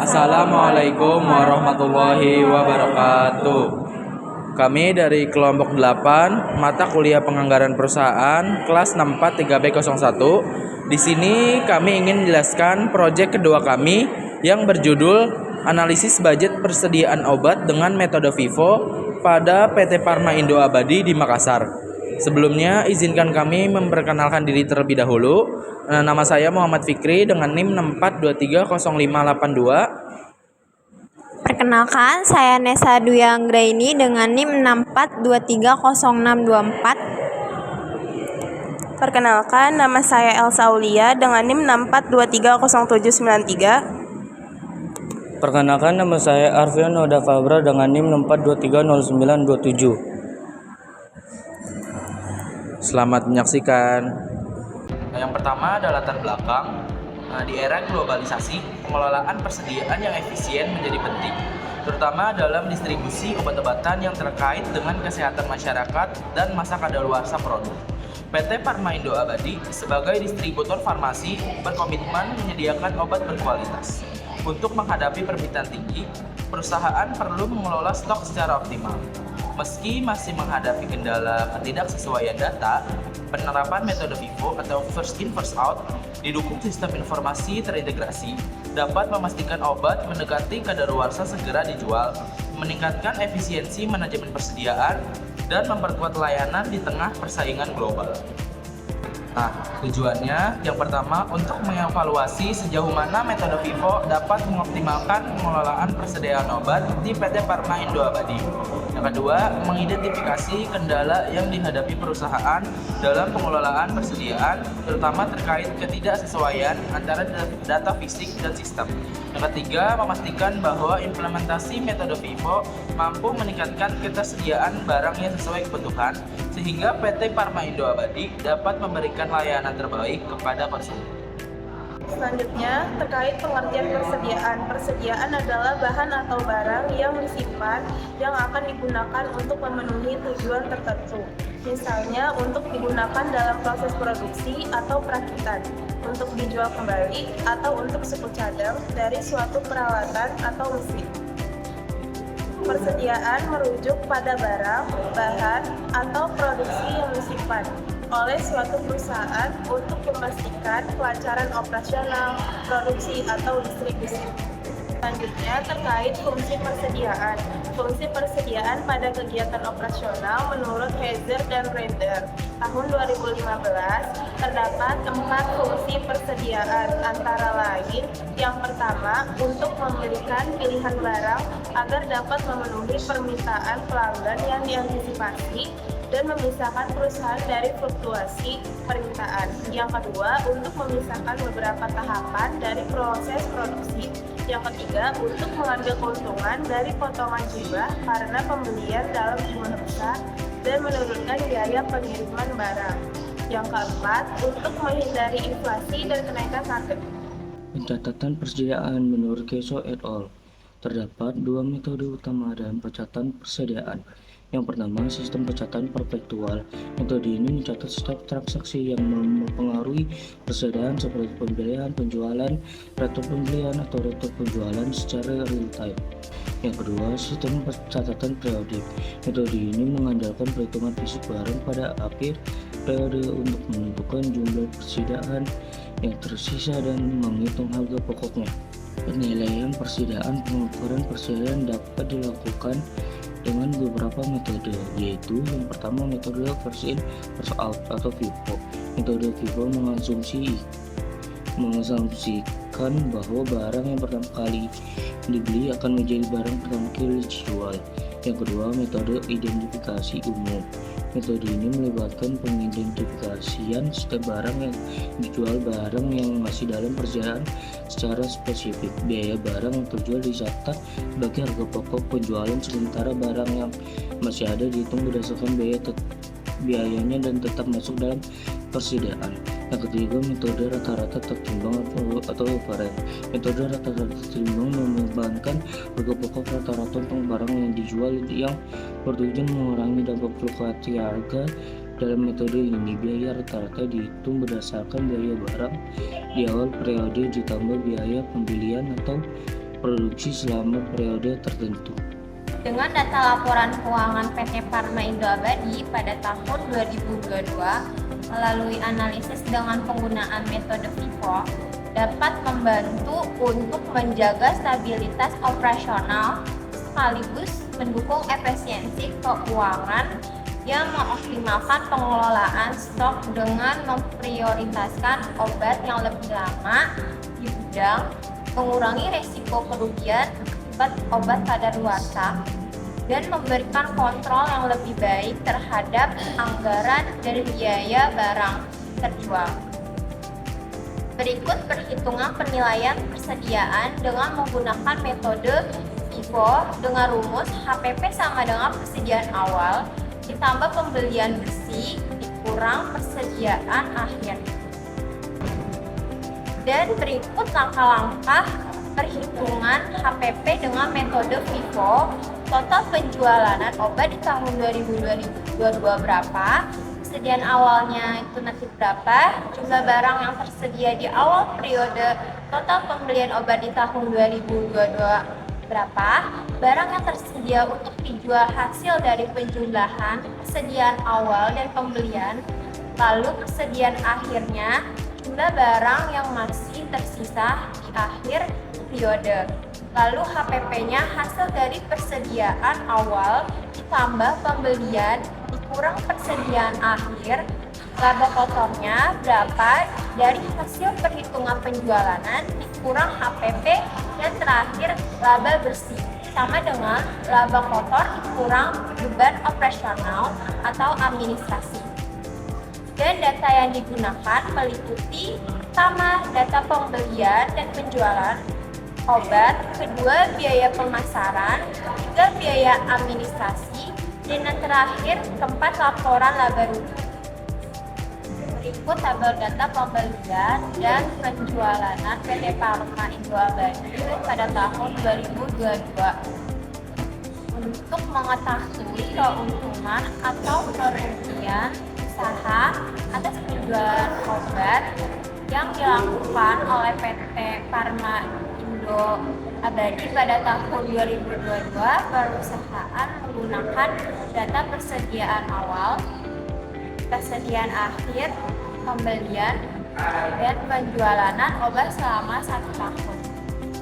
Assalamualaikum warahmatullahi wabarakatuh. Kami dari kelompok 8 mata kuliah penganggaran perusahaan kelas 64 3B01. Di sini kami ingin menjelaskan proyek kedua kami yang berjudul analisis budget persediaan obat dengan metode Vivo pada PT Pharma Indo Abadi di Makassar. Sebelumnya izinkan kami memperkenalkan diri terlebih dahulu. Nama saya Muhammad Fikri dengan NIM 64230582. Perkenalkan, saya Nesa Dwi Anggraini dengan NIM 64230624. Perkenalkan, nama saya Elsa Aulia dengan NIM 64230793. Perkenalkan, nama saya Arfian Noda Fabra dengan NIM 64230927. Selamat menyaksikan. Yang pertama adalah latar belakang. Di era globalisasi, pengelolaan persediaan yang efisien menjadi penting, terutama dalam distribusi obat-obatan yang terkait dengan kesehatan masyarakat dan masa kadaluarsa produk. PT Pharma Indo Abadi sebagai distributor farmasi berkomitmen menyediakan obat berkualitas. Untuk menghadapi permintaan tinggi, perusahaan perlu mengelola stok secara optimal. Meski masih menghadapi kendala ketidaksesuaian data, penerapan metode Vivo atau first in first out didukung sistem informasi terintegrasi dapat memastikan obat mendekati kadaluarsa segera dijual, meningkatkan efisiensi manajemen persediaan, dan memperkuat layanan di tengah persaingan global. Nah, tujuannya yang pertama untuk mengevaluasi sejauh mana metode Vivo dapat mengoptimalkan pengelolaan persediaan obat di PT Pharma Indo Abadi. Yang kedua, mengidentifikasi kendala yang dihadapi perusahaan dalam pengelolaan persediaan, terutama terkait ketidaksesuaian antara data fisik dan sistem. Yang ketiga, memastikan bahwa implementasi metode Vivo mampu meningkatkan ketersediaan barang yang sesuai kebutuhan, sehingga PT Pharma Indo Abadi dapat memberikan layanan terbaik kepada konsumen. Selanjutnya, terkait pengertian persediaan. Persediaan adalah bahan atau barang yang disimpan yang akan digunakan untuk memenuhi tujuan tertentu. Misalnya, untuk digunakan dalam proses produksi atau perakitan, untuk dijual kembali, atau untuk suku cadang dari suatu peralatan atau mesin. Persediaan merujuk pada barang, bahan, atau produksi yang disimpan oleh suatu perusahaan untuk memastikan kelancaran operasional, produksi, atau distribusi. Selanjutnya, terkait fungsi persediaan. Fungsi persediaan pada kegiatan operasional menurut Heiser dan Render tahun 2015 terdapat 4 fungsi persediaan, antara lain yang pertama, untuk memberikan pilihan barang agar dapat memenuhi permintaan pelanggan yang diantisipasi dan memisahkan perusahaan dari fluktuasi permintaan. Yang kedua, untuk memisahkan beberapa tahapan dari proses produksi. Yang ketiga, untuk mengambil keuntungan dari potongan jumlah karena pembelian dalam jumlah besar dan menurunkan biaya pengiriman barang. Yang keempat, untuk menghindari inflasi dan kenaikan harga. Pencatatan persediaan menurut Keso et al. Terdapat 2 metode utama dalam pencatatan persediaan. Yang pertama, sistem pencatatan perpetual. Metode ini mencatat setiap transaksi yang mempengaruhi persediaan seperti pembelian, penjualan, retur pembelian, atau retur penjualan secara real time. Yang kedua, sistem pencatatan periodik. Metode ini mengandalkan perhitungan fisik barang pada akhir periode untuk menentukan jumlah persediaan yang tersisa dan menghitung harga pokoknya. Penilaian persediaan. Pengukuran persediaan dapat dilakukan dengan beberapa metode, yaitu yang pertama metode first in first out atau Vivo. Metode Vivo mengasumsikan bahwa barang yang pertama kali dibeli akan menjadi barang pertama kali dijual. Yang kedua, metode identifikasi umum. Metode ini melibatkan pengidentifikasian setiap barang yang dijual, barang yang masih dalam persediaan secara spesifik. Biaya barang yang terjual dicatat sebagai harga pokok penjualan, sementara barang yang masih ada dihitung berdasarkan biayanya dan tetap masuk dalam persediaan. Yang ketiga, metode rata-rata tertimbang atau average. Metode rata-rata tertimbang membebankan harga pokok rata-rata untuk barang yang dijual yang bertujuan mengurangi dampak fluktuasi harga. Dalam metode ini, biaya rata-rata dihitung berdasarkan biaya barang di awal periode ditambah biaya pembelian atau produksi selama periode tertentu. Dengan data laporan keuangan PT Parma Indo Abadi pada tahun 2022 melalui analisis dengan penggunaan metode FIFO dapat membantu untuk menjaga stabilitas operasional sekaligus mendukung efisiensi keuangan yang mengoptimalkan pengelolaan stok dengan memprioritaskan obat yang lebih lama di gudang, mengurangi risiko kerugian akibat obat kadaluarsa, dan memberikan kontrol yang lebih baik terhadap anggaran dan biaya barang terjual. Berikut perhitungan penilaian persediaan dengan menggunakan metode FIFO dengan rumus HPP sama dengan persediaan awal ditambah pembelian besi dikurang persediaan akhir. Dan berikut langkah-langkah perhitungan HPP dengan metode FIFO. Total penjualan obat di tahun 2022 berapa, persediaan awalnya itu nanti berapa, jumlah barang yang tersedia di awal periode, total pembelian obat di tahun 2022 berapa, barang yang tersedia untuk dijual hasil dari penjumlahan, persediaan awal dan pembelian, lalu persediaan akhirnya, jumlah barang yang masih tersisa di akhir periode. Lalu HPP-nya hasil dari persediaan awal ditambah pembelian dikurang persediaan akhir, laba kotornya berapa dari hasil perhitungan penjualan dikurang HPP, dan terakhir laba bersih sama dengan laba kotor dikurang beban operasional atau administrasi. Dan data yang digunakan meliputi pertama data pembelian dan penjualan obat, kedua biaya pemasaran, ketiga biaya administrasi, dan yang terakhir keempat laporan laba rugi. Berikut tabel data pembelian dan penjualan PT Parma Indo Abadi pada tahun 2022. Untuk mengetahui keuntungan atau kerugian usaha atas penjualan obat yang dilakukan oleh PT Parma Indo Abadi pada tahun 2022, perusahaan menggunakan data persediaan awal, persediaan akhir, pembelian, dan penjualan obat selama 1 tahun.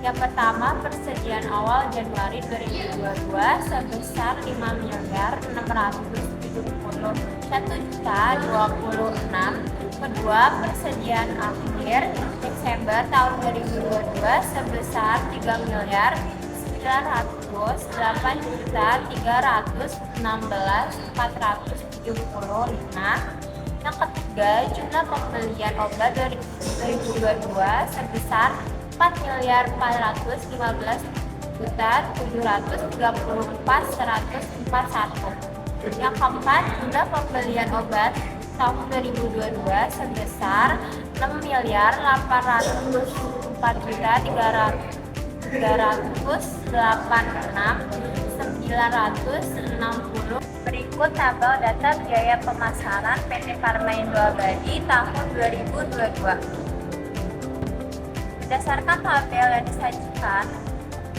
Yang pertama, persediaan awal Januari 2022 sebesar 5.671.026. Kedua, persediaan akhir Desember tahun 2022 sebesar 3.8.316.475. Yang ketiga, jumlah pembelian obat 2022 sebesar 4.434.734.141. Yang keempat, jumlah pembelian obat tahun 2022 sebesar 6.484.386.960. Berikut tabel data biaya pemasaran PT Parma Indo Abadi tahun 2022. Berdasarkan tabel yang disajikan,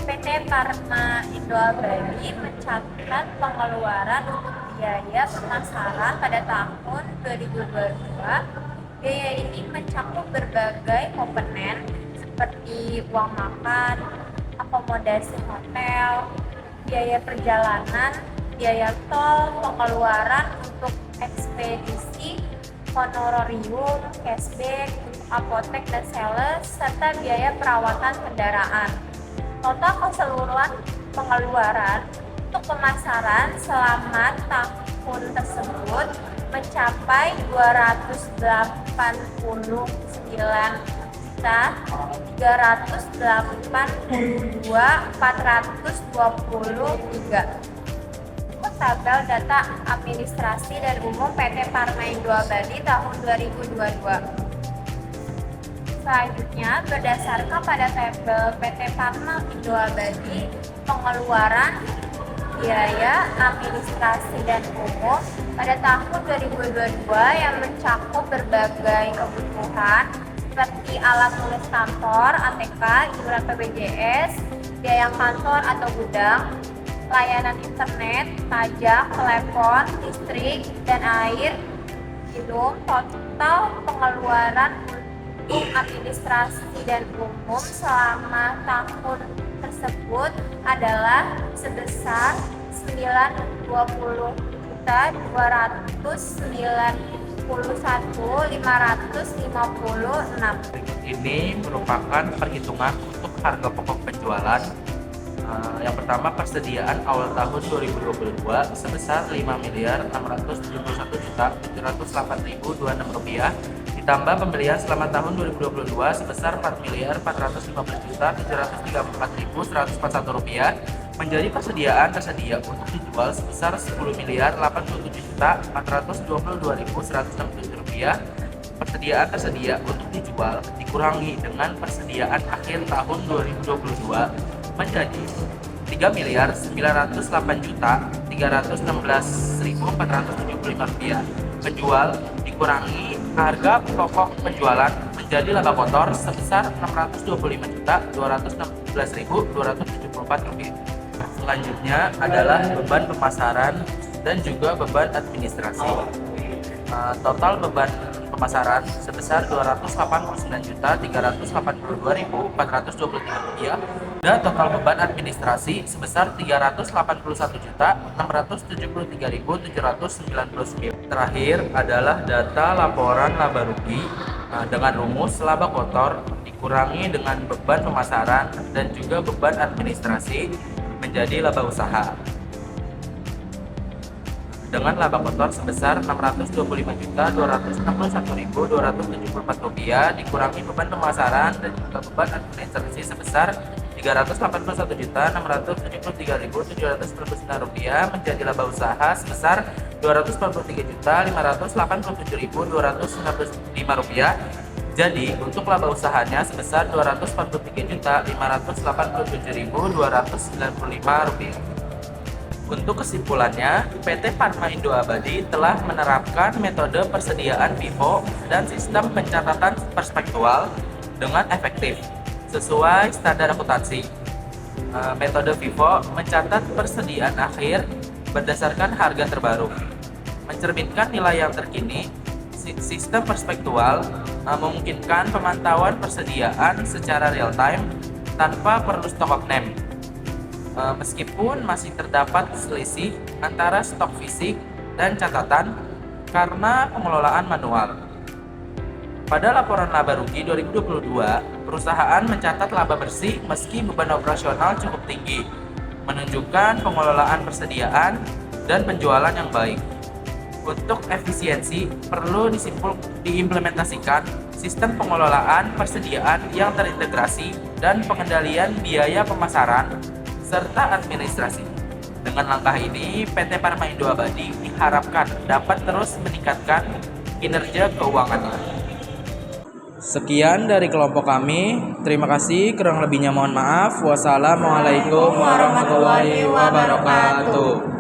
PT Parma Indo Abadi mencatat pengeluaran untuk biaya pemasaran pada tahun 2022. Biaya ini mencakup berbagai komponen seperti uang makan, akomodasi hotel, biaya perjalanan, biaya tol, pengeluaran untuk ekspedisi, honorarium, cashback, apotek dan sales, serta biaya perawatan kendaraan. Total keseluruhan pengeluaran untuk pemasaran selama tahun tersebut mencapai 289.382.423. Tabel data administrasi dan umum PT Parma Indo Abadi tahun 2022. Selanjutnya, berdasarkan pada tabel PT Parma Indo Abadi, pengeluaran biaya administrasi dan umum pada tahun 2022 yang mencakup berbagai kebutuhan seperti alat tulis kantor, ATK, iuran BPJS, biaya kantor atau gudang, layanan internet, pajak, telepon, listrik, dan air minum. Total pengeluaran untuk administrasi dan umum selama tahun tersebut adalah sebesar 90.291.556. Berikut ini merupakan perhitungan untuk harga pokok penjualan. Yang pertama, persediaan awal tahun 2022 sebesar Rp5.671.708.026 ditambah pembelian selama tahun 2022 sebesar Rp4.450.734.141 menjadi persediaan tersedia untuk dijual sebesar Rp10.087.422.167. Persediaan tersedia untuk dijual dikurangi dengan persediaan akhir tahun 2022 menjadi Rp3.098.316.475. Penjual dikurangi harga pokok penjualan menjadi laba kotor sebesar Rp625.216.274. Selanjutnya adalah beban pemasaran dan juga beban administrasi. Total beban pemasaran sebesar Rp289.382.423 dan total beban administrasi sebesar Rp381.973.799. Terakhir adalah data laporan laba rugi dengan rumus laba kotor dikurangi dengan beban pemasaran dan juga beban administrasi menjadi laba usaha. Dengan laba kotor sebesar Rp625.261.274 dikurangi beban pemasaran dan juga beban administrasi sebesar Rp381.973.799 menjadi laba usaha sebesar Rp243.587.295. Jadi untuk laba usahanya sebesar Rp243.587.295. Untuk kesimpulannya, PT Pharma Indo Abadi telah menerapkan metode persediaan FIFO dan sistem pencatatan perspektual dengan efektif sesuai standar akuntansi. Metode FIFO mencatat persediaan akhir berdasarkan harga terbaru, mencerminkan nilai yang terkini. Sistem perspektual memungkinkan pemantauan persediaan secara real time tanpa perlu stock of name. Meskipun masih terdapat selisih antara stok fisik dan catatan karena pengelolaan manual. Pada laporan laba rugi 2022, perusahaan mencatat laba bersih meski beban operasional cukup tinggi, menunjukkan pengelolaan persediaan dan penjualan yang baik. Untuk efisiensi, perlu diimplementasikan sistem pengelolaan persediaan yang terintegrasi dan pengendalian biaya pemasaran serta administrasi. Dengan langkah ini, PT Pharma Indo Abadi diharapkan dapat terus meningkatkan kinerja keuangannya. Sekian dari kelompok kami. Terima kasih. Kurang lebihnya mohon maaf. Wassalamualaikum warahmatullahi wabarakatuh.